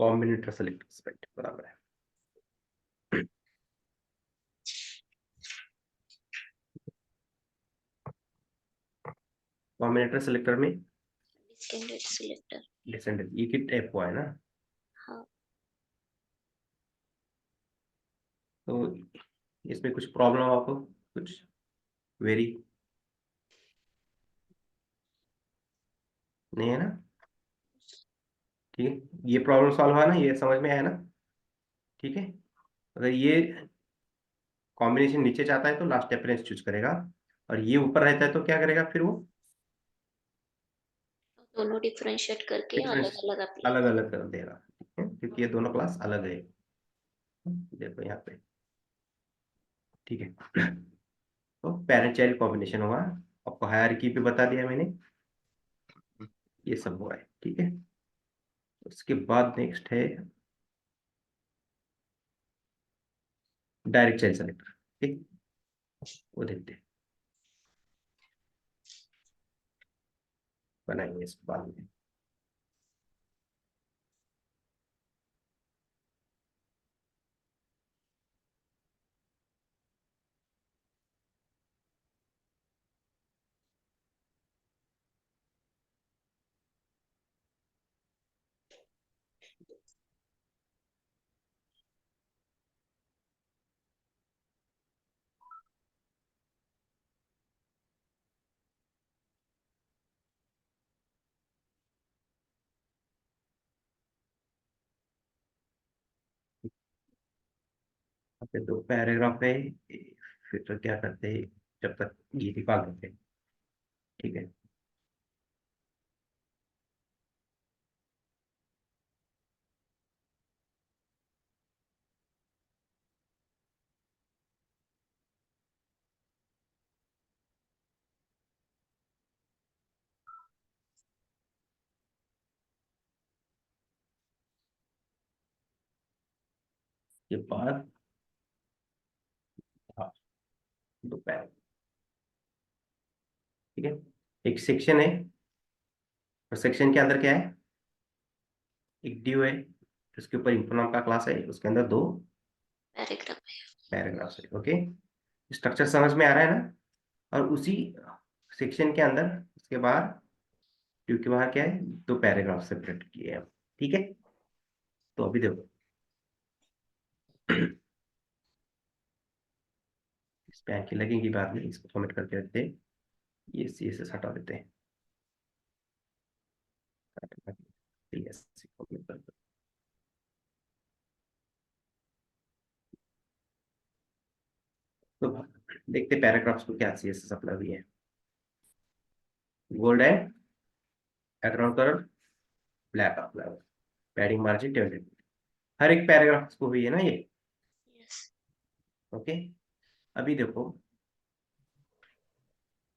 Combinator selector aspect बराबर है। Combinator selector में डिसेंडेंट सेलेक्टर, डिसेंडेंट ये किट टाइप हुआ है ना। हाँ तो इसमें कुछ प्रॉब्लम आपको कुछ वेरी नहीं है ना। ठीक है, ये प्रॉब्लम सॉल्व हुआ ना, ये समझ में आया ना। ठीक है, अगर ये कॉम्बिनेशन नीचे जाता है तो लास्ट रेफरेंस चूज करेगा, और ये ऊपर रहता है तो क्या करेगा फिर वो दोनों डिफरेंशिएट करके डिफरेंस अलग अलग अप्लाई। अलग अलग कर देगा। ठीक है, क्योंकि ये दोनों क्लास अलग है। देखो यहाँ पे, ठीक है। तो पेरेंट चाइल्ड कॉम्बिनेशन हुआ, आपको हायरार्की भी बता दिया मैंने, ये सब हुआ है। ठीक है, उसके बाद नेक्स्ट है डायरेक्ट चाइल्ड सेलेक्टर। ठीक, वो देखते हैं, बनाएंगे इसके बाद में। यहाँ पे दो पैराग्राफ है, फिर तो क्या करते हैं, जब तक ये निकाल देते हैं। ठीक है, के बाद हाँ, दो पैराग्राफ। ठीक है, एक सेक्शन है, और सेक्शन के अंदर क्या है, एक ड्यू है, उसके ऊपर इन्फो नाम का क्लास है, उसके अंदर दो पैराग्राफ पैराग्राफ्स है। ओके, स्ट्रक्चर समझ में आ रहा है ना। और उसी सेक्शन के अंदर उसके बाहर ड्यू के बाहर क्या है, दो पैराग्राफ सेपरेट किए हैं। ठीक है, तो अभी देखो, इस पे आंखें लगेंगी बाद में, इसको कमेंट करके रखते हैं, ये सी से हटा देते हैं। yes, comment कर दो। तो देखते पैराग्राफ्स को क्या सी एस एस अपना भी है। गोल्ड है, बैकग्राउंड कलर ब्लैक अपना, पैडिंग मार्जिन 20, हर एक पैराग्राफ को हुई है ना ये। यस। ओके, अभी देखो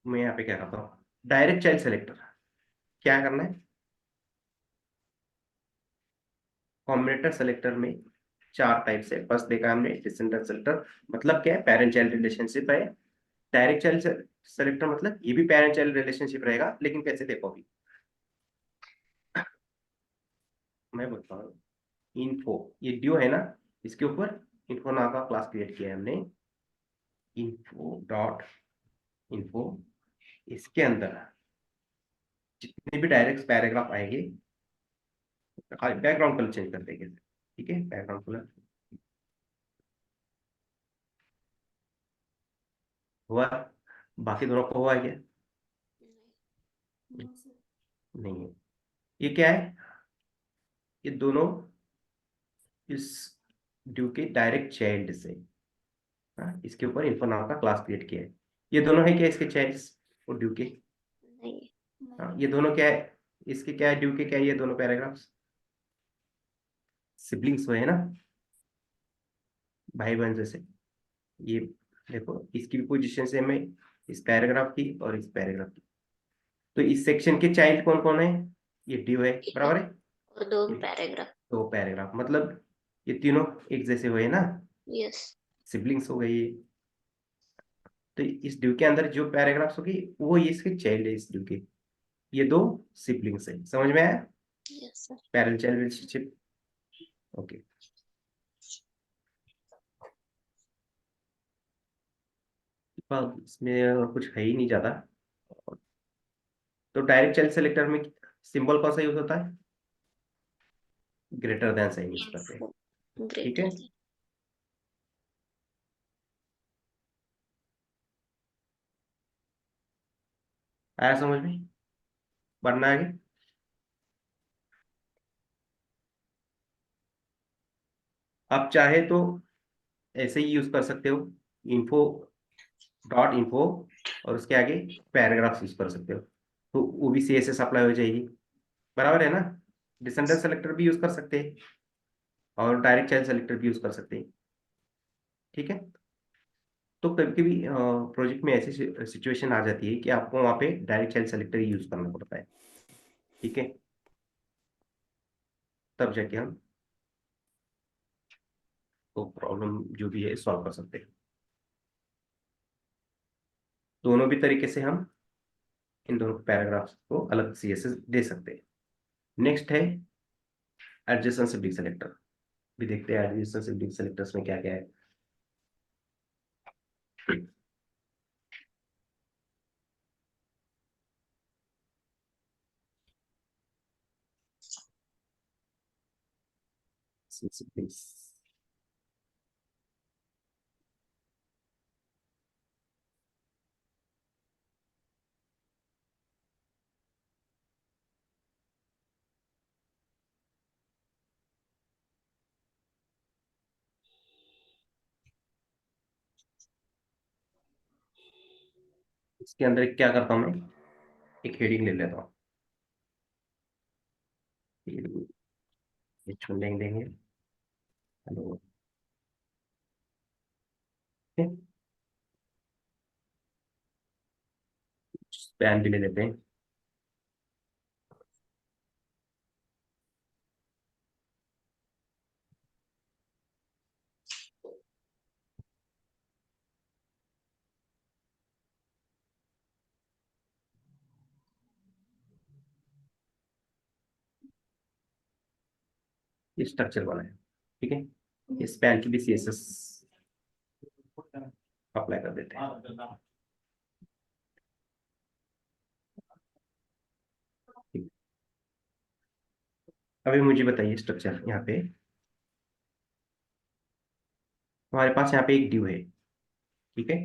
मैं यहाँ पे क्या करता हूँ, डायरेक्ट चाइल्ड सेलेक्टर क्या करना है, कॉम्बिनेटर सेलेक्टर में चार टाइप से बस देखा हमने। डिसेंडेंट सेलेक्टर मतलब क्या है, पेरेंट चाइल्ड रिलेशनशिप है। डायरेक्ट चाइल्ड सेलेक्टर मतलब ये भी पेरेंट चाइल्ड रिलेशनशिप रहेगा, लेकिन कैसे देखो अभी मैं बोलता हूँ। इन्फो, ये ड्यू है ना, इसके ऊपर इन्फो नाम का क्लास क्रिएट किया है हमने, इन्फो डॉट इन्फो। इसके अंदर जितने भी डायरेक्ट पैराग्राफ आएंगे, खाली बैकग्राउंड कलर चेंज कर देंगे। ठीक है, बैकग्राउंड कलर हुआ, बाकी दोनों को हुआ है क्या, नहीं है। ये क्या है, ये दोनों इस ड्यू के डायरेक्ट चाइल्ड से, हाँ, इसके ऊपर इन्फो नाम का क्लास क्रिएट किया है। ये दोनों है क्या इसके चाइल्ड्स और ड्यू के, नहीं। हाँ, ये दोनों क्या है, इसके क्या है, ड्यू के क्या है, ये दोनों पैराग्राफ्स सिबलिंग्स हुए है ना, भाई बहन जैसे। ये देखो इसकी भी पोजीशन सेम है, इस पैराग्राफ की और इस पैराग्राफ की। तो इस सेक्शन के चाइल्ड कौन कौन है, ये ड्यू है बराबर है, और दो ये पैराग्राफ। दो पैराग्राफ, मतलब ये तीनों एक जैसे हुए ना, यस। सिबलिंग्स हो गई। तो इस ड्यू के अंदर जो पैराग्राफ्स होगी वो ये इसके चाइल्ड है, इस ड्यू के, ये दो सिबलिंग्स है। समझ में आया, yes sir. Parent child relationship. Okay, इसमें कुछ है ही नहीं ज्यादा। तो डायरेक्ट चाइल्ड सेलेक्टर में सिंबल कौन सा यूज होता है? ग्रेटर देन साइन यूज करते हैं। info ठीक greater है, than आया समझ में? बढ़ना आगे। आप चाहे तो ऐसे ही यूज कर सकते हो, इन्फो डॉट इन्फो, और उसके आगे पैराग्राफ यूज कर सकते हो, तो वो भी CSS अप्लाई हो जाएगी। बराबर है ना? डिसेंडेंट सेलेक्टर भी यूज कर सकते हैं और डायरेक्ट चाइल्ड सेलेक्टर भी यूज कर सकते हैं। ठीक है, तो कभी कभी प्रोजेक्ट में ऐसी सिचुएशन आ जाती है कि आपको वहां पे डायरेक्ट चाइल्ड सेलेक्टर ही यूज करना पड़ता है। ठीक है, तब जाके हम तो प्रॉब्लम जो भी है सॉल्व कर सकते हैं। दोनों भी तरीके से हम इन दोनों पैराग्राफ्स को अलग CSS दे सकते हैं। नेक्स्ट है एडजेसेंट सिबलिंग सेलेक्टर। भी देखते हैं एडजेसेंट सिबलिंग सेलेक्टर्स में क्या क्या है। siblings, इसके अंदर क्या करता हूँ मैं, एक हेडिंग ले लेता हूँ। H1 लिख देंगे, हेलो। स्पैन भी ले लेते हैं। ये स्ट्रक्चर बना है। ठीक है, इस स्पैन की भी CSS अप्लाई कर देते हैं। ठीक। अभी मुझे बताइए स्ट्रक्चर यहाँ पे हमारे पास यहाँ पे एक ड्यू है। ठीक है,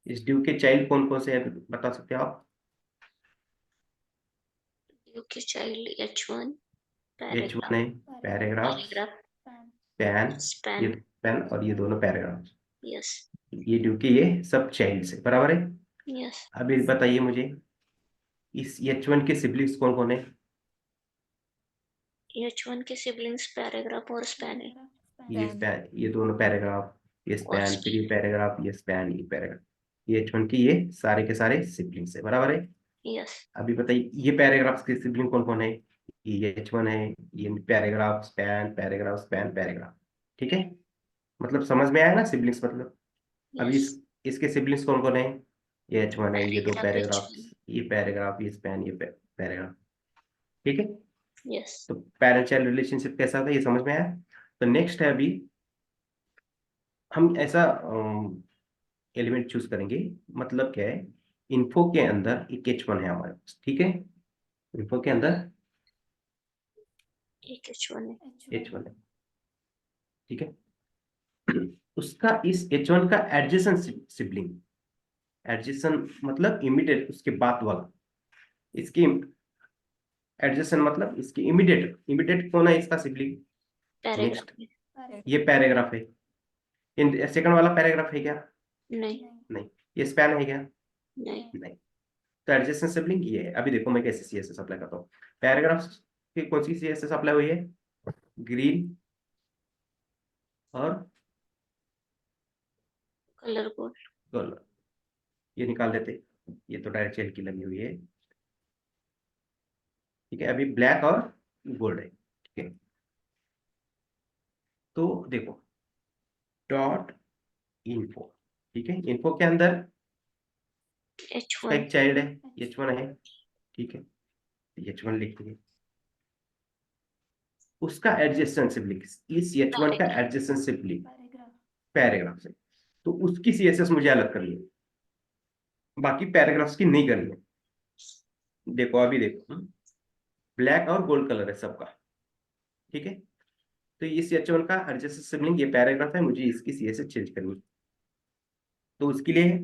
इस ड्यू के चाइल्ड कौन कौन से हैं बता सकते हो आप? okay child h1 H1 paragraph है, पैराग्राफ, paragraph पैन, ये span पैन और ये दोनों पैराग्राफ। yes ये ड्यू के ये सब चाइल्ड है, बराबर है। yes अभी बताइए मुझे इस H1 के सिबलिंग्स कौन कौन है? h1 के siblings paragraph और span है ये स्पैन, ये दोनों पैराग्राफ, ये और स्पैन, फिर ये span पैराग्राफ, ये स्पैन, ये पैराग्राफ। ये H1 की ये सारे के सारे सिबलिंग्स है, बराबर है। yes अभी बताइए ये पैराग्राफ्स के सिबलिंग कौन कौन है? ये H1 है, ये paragraph, span, paragraph, span, paragraph. ठीक है, मतलब समझ में आया ना सिबलिंग्स मतलब। अभी yes इसके सिबलिंग्स कौन कौन है? ये H1 है, ये दो paragraph पैराग्राफ्स, h1 ये पैराग्राफ, ये स्पैन, ये पैराग्राफ। ठीक है, yes तो पेरेंट चाइल्ड रिलेशनशिप कैसा था ये समझ में आया। तो नेक्स्ट है, अभी हम ऐसा एलिमेंट चूज करेंगे, मतलब क्या है, इन्फो के अंदर एक H1 है हमारे पास। ठीक है, इन्फो के अंदर एक h1 है H1 है। ठीक है, उसका इस H1 का एडजेसेंट सिबलिंग, एडजेसेंट मतलब इमीडिएट उसके बाद वाला, इसकी एडजेसेंट मतलब इसकी इमीडिएट, इमीडिएट कौन है इसका सिबलिंग? नेक्स्ट, paragraph में ये पैराग्राफ है। इन सेकंड वाला पैराग्राफ है क्या? नहीं नहीं। ये स्पैन है क्या? नहीं नहीं। तो एडजेसेंट सिबलिंग ये है। अभी देखो मैं कैसे CSS अप्लाई करता हूँ। पैराग्राफ की कौन सी CSS अप्लाई हुई है? ग्रीन और color code कलर, ये निकाल देते। ये तो डायरेक्ट शेल की लगी हुई है। ठीक है, अभी ब्लैक और गोल्ड है। ठीक है, तो देखो डॉट इन्फो। ठीक है, इन्फो के अंदर उसका h1 एक चाइल्ड है, H1 है। ठीक है, H1 लिखेंगे। उसका एडजेसेंट सिबलिंग, इस H1 का एडजेसेंट सिबलिंग पैराग्राफ से, तो उसकी CSS मुझे अलग करनी है, बाकी पैराग्राफ्स की नहीं करनी है। देखो अभी देखो, ब्लैक और गोल्ड कलर है सबका, ठीक है। तो इस H1 का एडजेसेंट सिबलिंग ये पैराग्राफ है, मुझे इसकी CSS चेंज करनी है। तो उसके लिए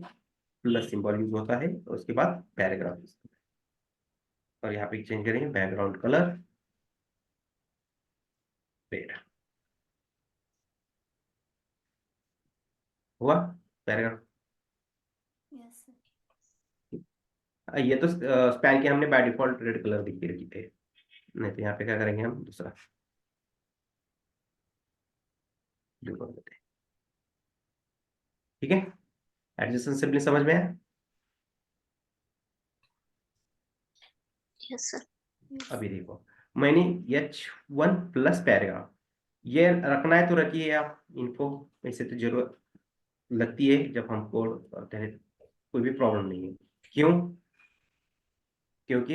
प्लस सिंबल यूज होता है, और उसके बाद पैराग्राफ, और यहाँ पे चेंज करेंगे बैकग्राउंड कलर रेड। हुआ पैराग्राफ। ये तो स्पैन के हमने बाय डिफॉल्ट रेड कलर दिख के रखी थे, नहीं तो यहाँ पे क्या करेंगे हम दूसरा ब्लू कर देते हैं, ठीक है। एडजेसेंट सिबलिंग समझ में आया। Yes sir. अभी देखो, मैंने H1 प्लस पैराग्राफ ये रखना है तो रखिए आप इनको, ऐसे तो जरूरत लगती है जब हम कोड करते हैं, कोई भी प्रॉब्लम नहीं है। क्यों? क्योंकि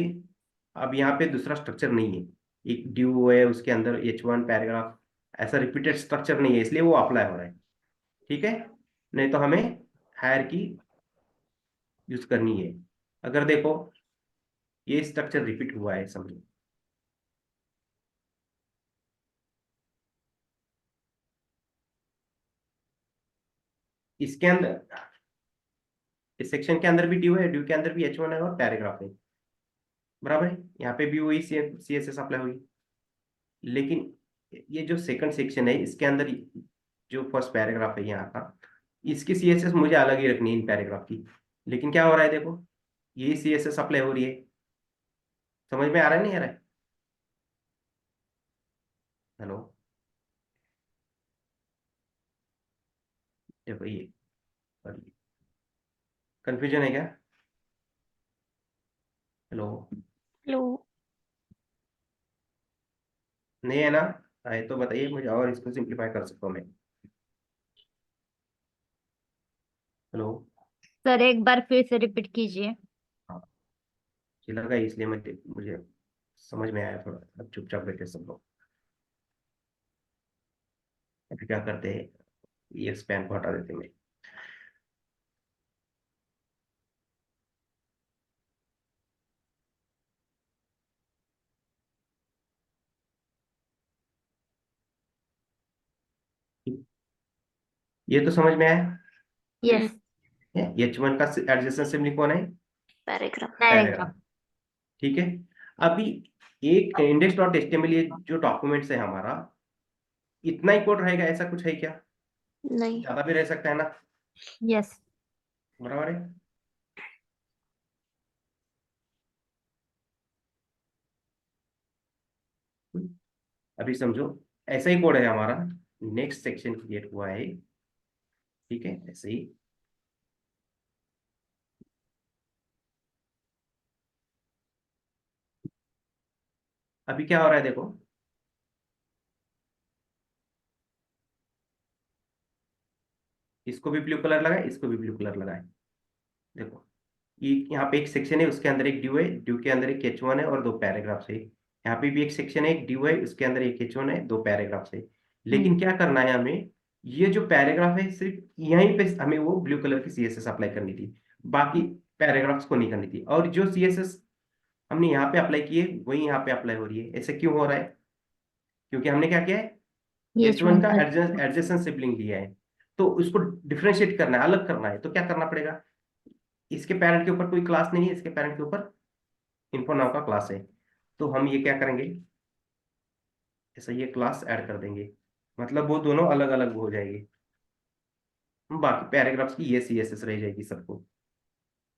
अब यहाँ पे दूसरा स्ट्रक्चर नहीं है, एक ड्यू है उसके अंदर H1 पैराग्राफ, ऐसा रिपीटेड स्ट्रक्चर नहीं है, इसलिए वो अप्लाई हो रहा है, ठीक है। नहीं तो हमें हायर की यूज करनी है। अगर देखो ये स्ट्रक्चर रिपीट हुआ है समझो, इसके अंदर, इस सेक्शन के अंदर भी ड्यू है, ड्यू के अंदर भी H1 है और पैराग्राफ है, बराबर है। यहाँ पे भी वही CSS अप्लाई हुई, लेकिन ये जो सेकंड सेक्शन है इसके अंदर जो फर्स्ट पैराग्राफ है यहाँ का, इसकी CSS मुझे अलग ही रखनी है इन पैराग्राफ की। लेकिन क्या हो रहा है देखो, ये CSS अप्लाई हो रही है, समझ में आ रहा है नहीं आ रहा है? हेलो, देखो ये कंफ्यूजन है क्या? Hello, hello. नहीं है ना? आए तो बताइए मुझे, और इसको सिंप्लीफाई कर सकता हूँ मैं। हेलो। सर एक बार फिर से रिपीट कीजिए। हाँ, ये लगा इसलिए मुझे समझ में आया थोड़ा, अब चुपचाप बैठे सब लोग। अभी क्या करते हैं, ये स्पैन को हटा देते हैं। ये तो समझ में आया। यस। H1 का एडजेसेंट सिबलिंग कौन है? पैराग्राफ। पैराग्राफ, ठीक है। अभी एक इंडेक्स डॉट एचटीएमएल ये जो डॉक्यूमेंट्स है हमारा, इतना ही कोड रहेगा ऐसा कुछ है क्या? नहीं। ज्यादा भी रह सकता है ना, यस। बराबर है। अभी समझो ऐसा ही कोड है हमारा, नेक्स्ट सेक्शन क्रिएट हुआ है, ठीक है, ऐसे ही। अभी क्या हो रहा है देखो, इसको भी ब्लू कलर लगाए, इसको भी ब्लू कलर लगाए। देखो ये यहाँ पे एक सेक्शन है, उसके अंदर एक ड्यू है, ड्यू के अंदर एक H1 है और दो पैराग्राफ्स है। यहाँ पे भी एक सेक्शन है, एक ड्यू है, उसके अंदर एक H1 है, दो पैराग्राफ्स है। लेकिन क्या करना है हमें, ये जो पैराग्राफ है सिर्फ यहीं पे हमें वो ब्लू कलर की CSS अप्लाई करनी थी, बाकी पैराग्राफ्स को नहीं करनी थी। और जो CSS हमने यहाँ पे अप्लाई की है वही यहाँ पे अप्लाई हो रही है। ऐसे क्यों हो रहा है? क्योंकि हमने क्या किया है, ये H1 का का एडजेसेंट सिबलिंग लिया है, तो उसको डिफरेंशिएट करना है, अलग करना है। तो क्या करना पड़ेगा, इसके पेरेंट के ऊपर कोई क्लास नहीं है, इसके पेरेंट के ऊपर इन्फो नाम का क्लास है। तो हम ये क्या करेंगे, ऐसा ये क्लास ऐड कर देंगे, मतलब वो दोनों अलग अलग हो जाएंगे, बाकी पैराग्राफ्स की ये CSS रह जाएगी सबको।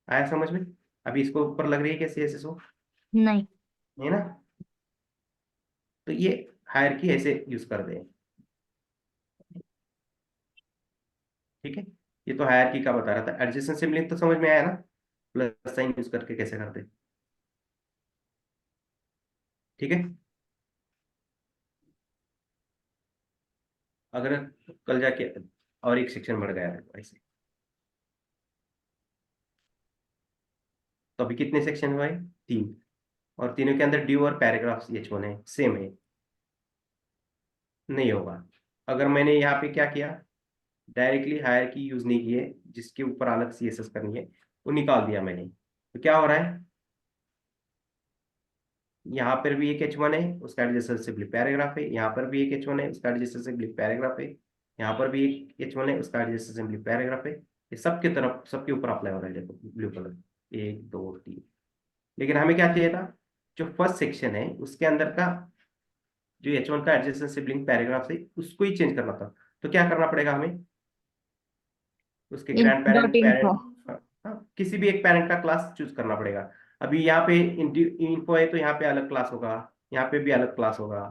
आया समझ में? अभी इसको ऊपर लग रही है क्या CSS हो, नहीं। है ना? तो ये हायरार्की ऐसे यूज कर दें, ठीक है। ये तो हायरार्की का बता रहा था, एडजेसेंट सिबलिंग तो समझ में आया ना, प्लस साइन यूज करके कैसे करते, ठीक है। अगर कल जाके और एक सेक्शन बढ़ गया है ऐसे, तो अभी कितने सेक्शन हुए? तीन, और तीनों के अंदर ड्यू और पैराग्राफ्स H1 है, सेम है। नहीं होगा। अगर मैंने यहाँ पे क्या किया, डायरेक्टली हायर की यूज नहीं किए, जिसके ऊपर अलग सीएसएस करनी है वो निकाल दिया मैंने, तो क्या हो रहा है, यहाँ पर भी एक H1 है, उसका एडजेसेंट सिंपली पैराग्राफ है, यहाँ पर भी एक H1 है, उसका एडजेसेंट सिंपली पैराग्राफ है, यहाँ पर भी एक H1 है, उसका एडजेसेंट सिंपली पैराग्राफ है। ये सबके तरफ, सबके ऊपर अप्लाई हो रहा है, देखो ब्लू कलर, 1 2 3। लेकिन हमें क्या चाहिए था, जो फर्स्ट सेक्शन है उसके अंदर का जो H1 का एडजेसेंट सिबलिंग पैराग्राफ है उसको ही चेंज करना था। तो क्या करना पड़ेगा हमें, उसके grand info dot parent, info. किसी भी एक पेरेंट का क्लास चूज करना पड़ेगा। अभी यहाँ पे इन्फो है तो यहाँ पे अलग क्लास होगा, यहाँ पे भी अलग क्लास होगा,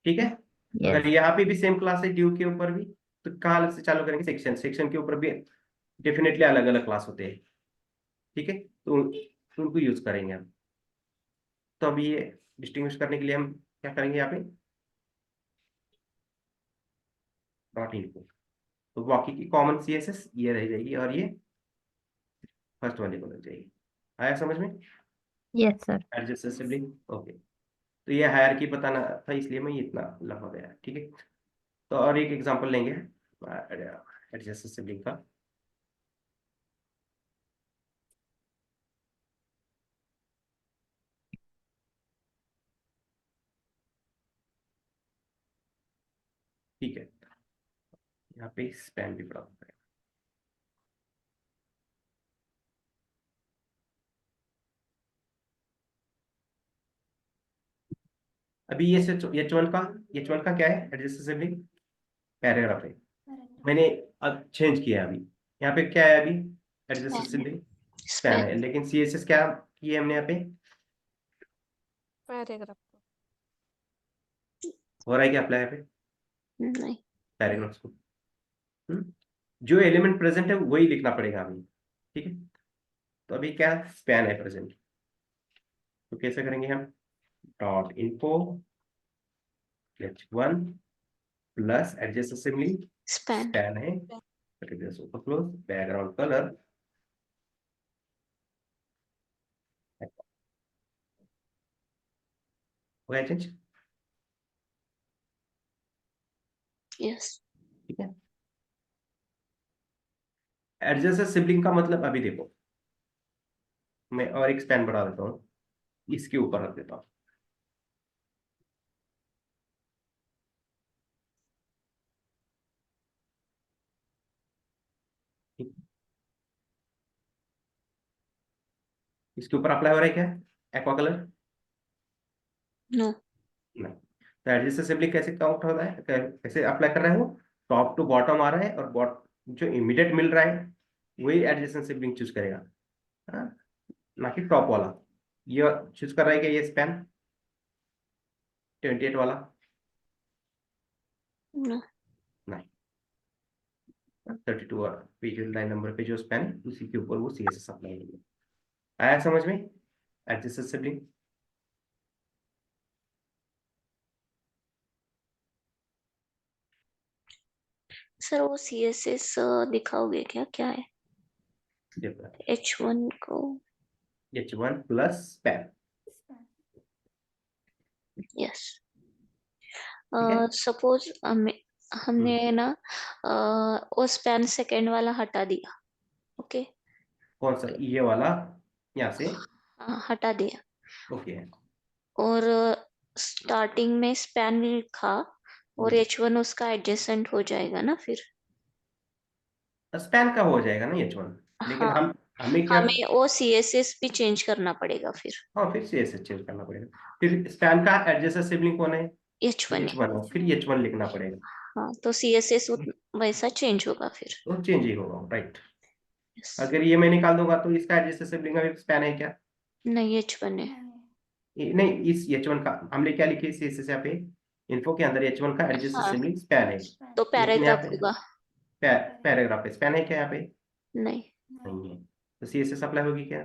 ठीक है। Yes. अगर यहाँ पे भी सेम क्लास है ड्यू के ऊपर भी, तो कहाँ अलग से चालू करेंगे, सेक्शन, सेक्शन के ऊपर भी डेफिनेटली अलग अलग क्लास होते हैं, ठीक है, तो उनको यूज करेंगे हम। तो अभी ये डिस्टिंग्विश करने के लिए हम क्या करेंगे, यहाँ पे डॉट इन्फो, तो बाकी की कॉमन सीएसएस ये रह जाएगी और ये फर्स्ट वाले को लग जाएगी। आया समझ में, Yes, sir. Adjust sibling, okay. तो ये हायरार्की बताना था, इसलिए मैं ये इतना लंबा गया, ठीक है। तो और एक एग्जांपल लेंगे एडजस्ट सिबलिंग का। ठीक है, यहाँ पे स्पैन भी बड़ा होता है। अभी ये H1 का, H1 का क्या है, एडजस्ट सिबलिंग पैराग्राफ है। मैंने अब चेंज किया, अभी यहाँ पे क्या है, अभी adjust span sibling span span है, लेकिन सीएसएस क्या किया हमने यहाँ पे, पैराग्राफ हो रहा है क्या अप्लाई यहाँ पे नहीं। पैराग्राफ्स को। हम्म? जो एलिमेंट प्रेजेंट है वही लिखना पड़ेगा अभी, ठीक है। तो अभी क्या स्पैन है प्रेजेंट, तो कैसे करेंगे हम, dot info H1 plus adjacent sibling span span है, सुपर क्लोज बैकग्राउंड कलर, हो गया चेंज, यस। ठीक है। एडजेसेंट सिबलिंग का मतलब अभी देखो, मैं और एक स्पैन बढ़ा देता हूँ, इसके ऊपर रख देता हूँ, ठीक? इसके ऊपर अप्लाई हो रहा है क्या, एक्वा कलर, नो। नहीं। तो एडजेसेंट सिबलिंग कैसे काउंट होता है, कैसे अप्लाई कर रहा है वो, टॉप टू बॉटम आ रहा है, और जो इमीडिएट मिल रहा है वही एडजेसेंट सिबलिंग चूज करेगा, हाँ? ना कि टॉप वाला। ये चूज कर रहा है क्या, ये स्पैन 28 वाला, नो। नहीं। 32 पेज लाइन नंबर पे जो स्पैन है उसी के ऊपर वो सीएसएस अप्लाई होगी। आया समझ में, एडजेसेंट सिबलिंग। सर वो CSS दिखाओगे क्या, क्या है देखो H1 को? H1 plus span, yes. ठीक है। सपोज हमने ना वो स्पैन सेकेंड वाला हटा दिया, ओके। कौन सा, ये वाला, यहाँ से, हाँ, हटा दिया, ओके। और स्टार्टिंग में स्पैन लिखा और H1 उसका एडजेसेंट हो जाएगा ना फिर? स्पैन का हो जाएगा ना H1, लेकिन हाँ, हमें क्या, हमें वो CSS भी चेंज करना पड़ेगा फिर। हाँ फिर सीएसएस चेंज करना पड़ेगा। फिर स्पैन का एडजेसेंट सिबलिंग कौन है, H1 है। H1 है, फिर H1 लिखना पड़ेगा, हाँ, तो CSS वैसा चेंज होगा फिर। तो चेंज ही होगा, राइट। यस। अगर ये मैं निकाल दूंगा तो इसका एडजेसेंट सिबलिंग अभी स्पैन है क्या, नहीं, H1 है। नहीं, इस H1 का हमने क्या लिखे सीएसएस यहाँ पे, इन्फो के अंदर H1 का एडजेसेंट हाँ, सिबलिंग स्पैन है, तो लेकिन यहाँ पैराग्राफ पे होगा। पैराग्राफ है, स्पैन है क्या यहाँ पे, नहीं, नहीं है, तो सीएसएस अप्लाई होगी क्या,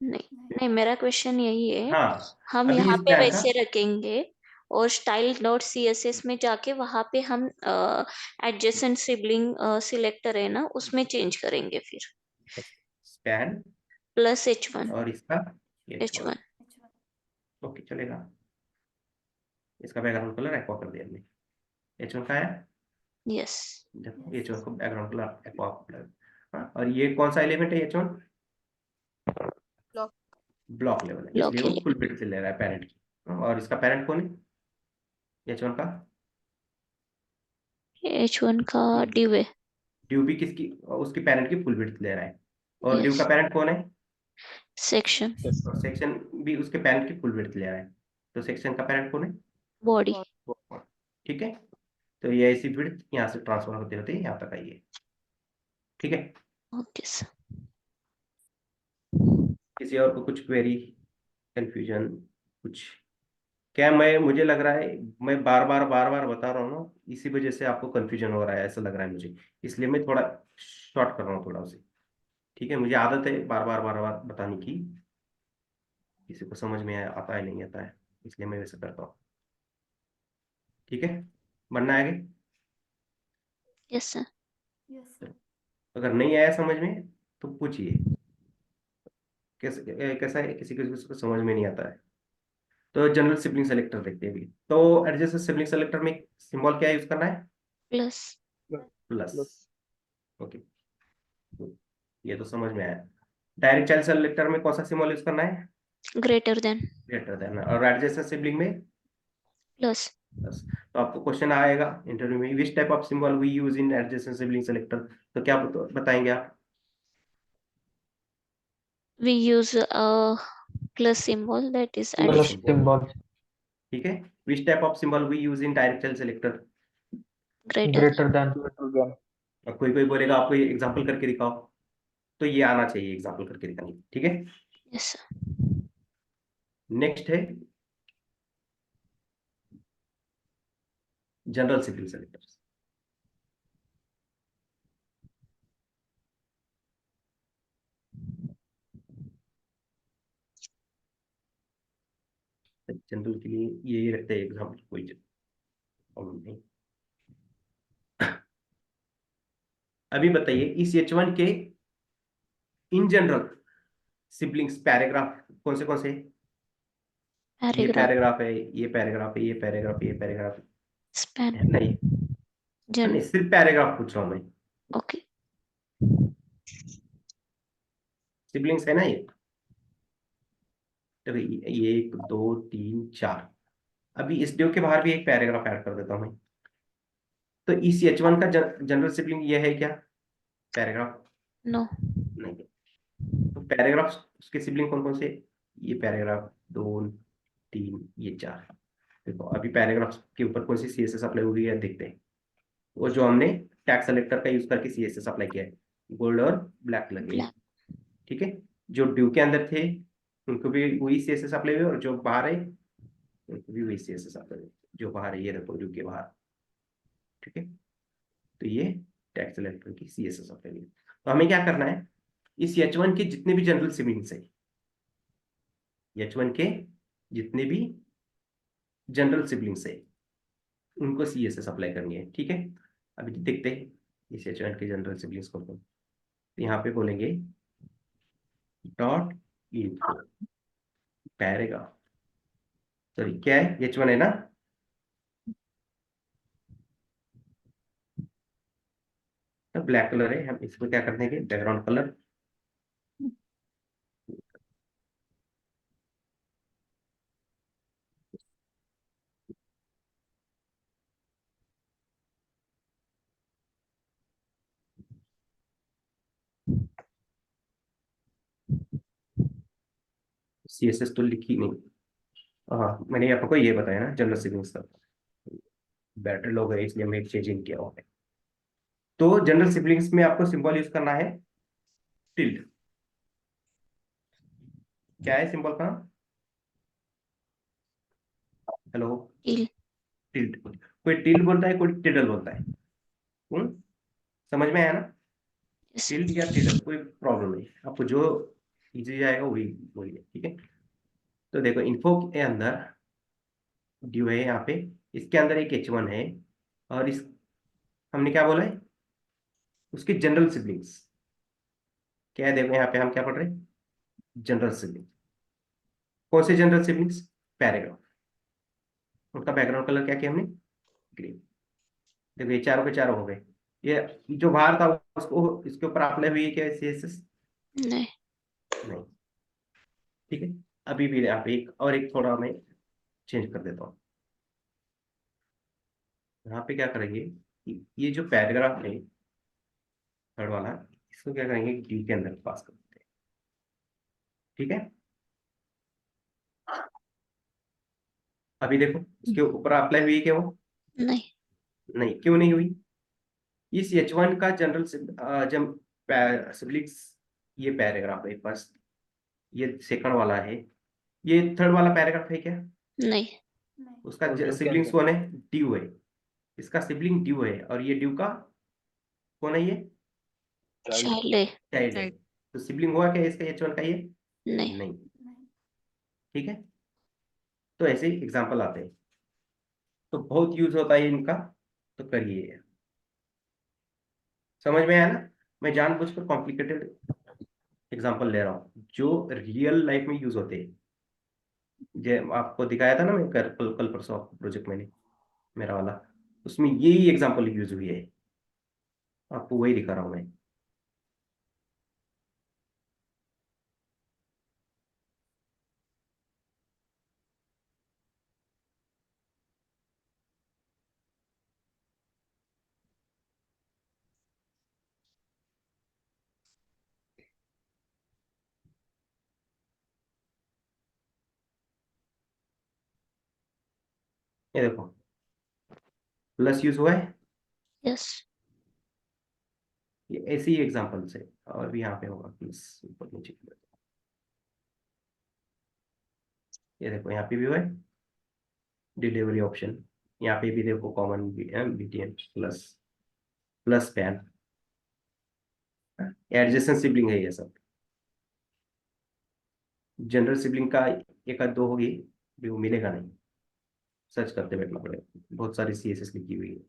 नहीं, नहीं, मेरा क्वेश्चन यही है, हाँ। हम अभी यहाँ इस पे पैन का, वैसे रखेंगे और स्टाइल डॉट CSS में जाके वहां पे हम एडजेसेंट सिबलिंग सिलेक्टर है ना, उसमें चेंज करेंगे फिर, स्पैन प्लस H1। और इसका H1, H1। ओके चलेगा। इसका बैकग्राउंड कलर एक्वा कर दिया हमने, H1 का आया, यस, H1 को बैकग्राउंड कलर aqua, हाँ, और ये कौन सा एलिमेंट है H1? ब्लॉक ब्लॉक लेवल है, Block इसलिए वो element. फुल बिट से ले रहा है पेरेंट की, और इसका पेरेंट कौन है H1 का? H1 का div है. ड्यू भी किसकी, उसकी पेरेंट की फुल बिट ले रहा है, और ड्यू Yes. का पेरेंट कौन है? Section, और सेक्शन भी उसके पेरेंट की फुल बिट ले रहा है, तो सेक्शन का पेरेंट कौन है? body. ठीक है, तो ये ऐसी बिट यहाँ से ट्रांसफर होते होते यहाँ तक आई है, ठीक है। Okay, sir. किसी और को कुछ क्वेरी, कंफ्यूजन, कुछ? क्या मुझे लग रहा है मैं बार बार बता रहा हूँ ना, इसी वजह से आपको कंफ्यूजन हो रहा है ऐसा लग रहा है मुझे, इसलिए मैं थोड़ा शॉर्ट कर रहा हूँ थोड़ा उसे, ठीक है। मुझे आदत है बार बार बताने की, किसी को समझ में आता है नहीं आता है, इसलिए मैं वैसे करता हूँ, ठीक है। बनना है आगे? Yes, sir. अगर नहीं आया समझ में तो पूछिए, कैसा है, किसी को समझ में नहीं आता है। तो जनरल सिबलिंग सेलेक्टर देखते हैं अभी। तो एडजेसेंट सिबलिंग सेलेक्टर में सिंबल क्या यूज करना है? Plus, प्लस, ओके, ये तो समझ में आया। डायरेक्ट चाइल्ड सेलेक्टर में कौन सा सिंबल यूज करना है? greater than, greater than. और एडजेसेंट सिबलिंग में plus. प्लस। तो आपको क्वेश्चन आएगा इंटरव्यू में, which type of symbol we use in adjacent sibling selector, तो क्या बताएंगे आप? We use a plus symbol, that is Plus addition. symbol, ठीक है। Which type of symbol we use in direct child selector? Greater. greater than और कोई बोलेगा आपको ये एग्जांपल करके दिखाओ, तो ये आना चाहिए एग्जांपल करके दिखाने, ठीक है। Yes, sir. नेक्स्ट है जनरल सिबलिंग सेलेक्टर। जनरल के लिए ये रखते हैं एग्जाम्पल, कोई प्रॉब्लम नहीं। अभी बताइए इस H1 के इन जनरल सिबलिंग्स पैराग्राफ कौन से? ये Paragraph, पैराग्राफ है, ये पैराग्राफ है, ये पैराग्राफ, ये पैराग्राफ span, नहीं, gen. सिर्फ पैराग्राफ पूछ रहा हूँ मैं। Okay. सिबलिंग्स है ना ये, तो ये 1 2 3 4। अभी इस ड्यू के बाहर भी एक पैराग्राफ ऐड कर देता हूँ मैं। तो इस H1 का जनरल सिबलिंग ये है क्या? Paragraph No. नहीं। तो पैराग्राफ उसके सिबलिंग कौन से? ये पैराग्राफ 2 3 ये 4। देखो अभी पैराग्राफ के ऊपर कौन सी CSS अप्लाई हुई है देखते हैं। वो जो हमने टैग सेलेक्टर का यूज करके CSS अप्लाई किया है, गोल्ड और ब्लैक लगे, Black. ठीक है। जो ड्यू के अंदर थे उनको भी वही CSS अप्लाई हुए, और जो बाहर है उनको भी वही CSS अप्लाई हुए। जो बाहर है ये देखो ड्यू के बाहर, ठीक है। तो ये टैग सेलेक्टर की CSS अप्लाई हुई। तो हमें क्या करना है, इस H1 के जितने भी जनरल सिबलिंग्स है, H1 के जितने भी जनरल सिबलिंग्स है उनको CSS अप्लाई करनी है, ठीक है। अभी देखते हैं इस H1 के जनरल सिबलिंग्स को। तो यहाँ पे बोलेंगे डॉट इन्फो पैराग्राफ, सॉरी क्या है H1 है ना, तो ब्लैक कलर है, हम इसको क्या कर देंगे बैकग्राउंड कलर। CSS तो लिखी नहीं, हाँ मैंने आपको ये बताया ना जनरल सिबलिंग्स का, बेटर लोग है इसलिए मैं चेंजिंग किया हुआ है। तो जनरल सिबलिंग्स में आपको सिंबल यूज करना है टिल्ड। क्या है सिंबल का? Hello, Till. टिल्ड। कोई टिल्ड बोलता है, कोई टिडल बोलता है। समझ में आया ना? Yes. टिल्ड या टिडल कोई प्रॉब्लम नहीं, आपको जो इजी जाएगा वही वही है, ठीक है। तो देखो इन्फो के अंदर ड्यू है यहाँ पे, इसके अंदर एक H1 है, और इस हमने क्या बोला है उसके जनरल सिबलिंग्स क्या है। देखो यहाँ पे हम क्या पढ़ रहे हैं, जनरल सिबलिंग्स। कौन से जनरल सिबलिंग्स? पैराग्राफ। उनका बैकग्राउंड कलर क्या किया हमने? ग्रीन। देखो ये चारों के चारों हो गए। ये जो बाहर था उसको इसके ऊपर अप्लाई हुई है क्या CSS? नहीं। नहीं। ठीक है, अभी भी यहाँ पे एक थोड़ा मैं चेंज कर देता हूँ। यहाँ पे क्या करेंगे, ये जो पैराग्राफ है थर्ड वाला, इसको क्या करेंगे, डी के अंदर पास कर देते हैं। ठीक है, अभी देखो इसके ऊपर अप्लाई हुई है क्या वो? नहीं। नहीं, क्यों नहीं हुई? इस H1 का जनरल जब सिब्लिंग्स, ये पैराग्राफ है फर्स्ट, ये सेकंड वाला है, ये थर्ड वाला पैराग्राफ है क्या? नहीं। उसका और ड्यू सिबलिंग्स क्या कौन है? ड्यू है। इसका सिबलिंग ड्यू है, और ये ड्यू का कौन है? ये चाइल्ड चाइल्ड है। चाइल्ड है। तो सिबलिंग हुआ क्या इसका H1 का? ये नहीं। नहीं। ठीक है, तो ऐसे एग्जाम्पल आते हैं, तो बहुत यूज होता है इनका, तो करिए। समझ में आया ना? मैं जानबूझकर कॉम्प्लिकेटेड एग्जाम्पल ले रहा हूँ जो रियल लाइफ में यूज होते हैं। जो आपको दिखाया था ना मैं कल परसों प्रोजेक्ट मैंने, मेरा वाला, उसमें यही एग्जाम्पल यूज हुई है, आपको वही दिखा रहा हूँ मैं। ये देखो, प्लस यूज हुआ है, यस। ये ऐसे ही एग्जाम्पल से, और भी यहाँ पे होगा प्लस ऊपर नीचे। ये देखो यहाँ पे भी हुआ है डिलीवरी ऑप्शन, यहाँ पे भी देखो common BTM plus plus pan, adjacent sibling है ये सब। जनरल सिबलिंग का एक आध दो होगी, भी वो मिलेगा नहीं, सर्च करते बैठना पड़ेगा, बहुत सारी CSS लिखी हुई है